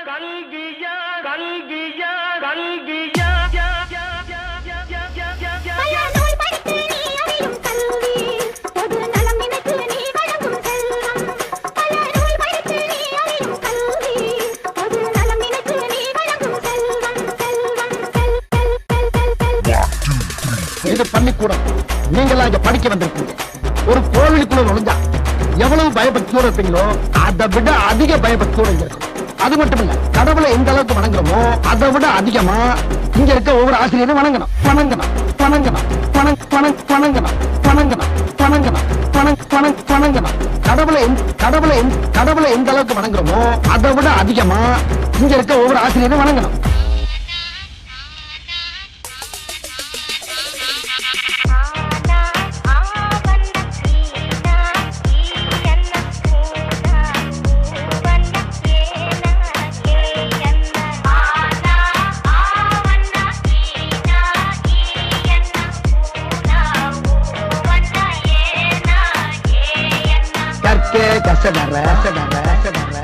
கல்கியா கல்கியா கல்கியா இது பள்ளிக்கூடம். நீங்களாம் இங்க படிக்க வந்திருக்கீங்க. ஒரு கோவிலுக்குள்ள நுழைஞ்சா எவ்வளவு பயபக்தியோட இருப்பீங்களோ அதை விட அதிக பயபக்தியோட இங்க இருக்கும். அது மட்டும் இல்ல, கடவுளை எந்த அளவுக்கு வணங்குறோமோ அதை விட அதிகமா இங்க இருக்க ஒவ்வொரு ஆசிரியரும் வணங்கணும் வணங்கணும் வணங்கணும் வணங்கணும் வணங்கணும் வணங்கணும். கடவுளை எந்த அளவுக்கு வணங்குறோமோ அதை விட அதிகமா இங்க இருக்க ஒவ்வொரு ஆசிரியரும் வணங்கணும்.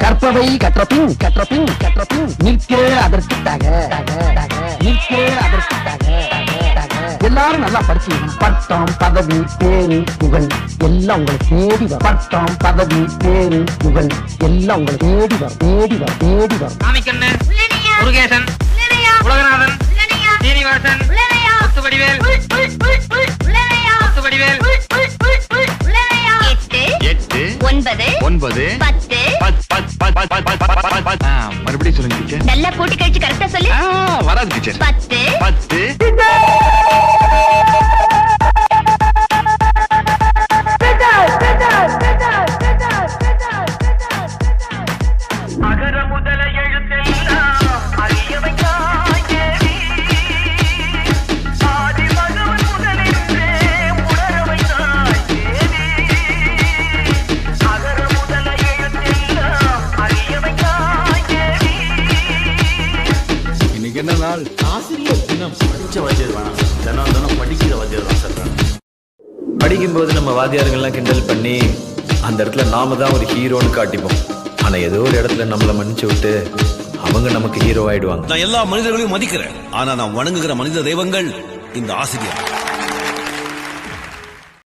கற்பவை கற்றபின் நிற்க அதற்கு எல்லாரும் நல்லா படிச்சீங்க. பட்டம் பதவி பேரு புகழ் எல்லாம் உங்களை தேடி வரும். பட்டம் பதவி பேரு புகழ் எல்லாம் உங்களை தேடி வரும் தேடி வரும் தேடி வரும். முருகேசன், உலகநாதன், சீனிவாசன், முத்துவடிவேல், முத்துவடிவேல். 8 9 10 மறுபடியும் சொல்லுங்க டீச்சர். நல்லா கூட்டி கழிச்சு கரெக்டா சொல்லு. வராது டீச்சர். 10 அகர முதல எழுத்தெல்லாம் அறியவைத்தாய் தேவி. ஆதி பகவன் முதலின்றே உணர வைத்தாய் தேவி. அகர முதல எழுத்தெல்லாம் அறியவைத்தாய் தேவி. இன்னைக்கு என்ன நாள்? ஆசிரியர் தினம். படிச்ச வாத்தியார் வேணாம், தினம் படிக்கிற வாத்தியார் தான் சார் வேணும். படிக்கும்போது நம்ம வாத்தியாருங்கெல்லாம் கிண்டல் பண்ணி அந்த இடத்துல நாம தான் ஒரு ஹீரோன்னு காட்டிப்போம். ஆனா ஏதோ ஒரு இடத்துல நம்மளை மன்னிச்சு விட்டு அவங்க நமக்கு ஹீரோ ஆயிடுவாங்க. நான் எல்லா மனிதர்களையும் மதிக்கிறேன், ஆனா நான் வணங்குகிற மனித தெய்வங்கள் இந்த ஆசிரியர்.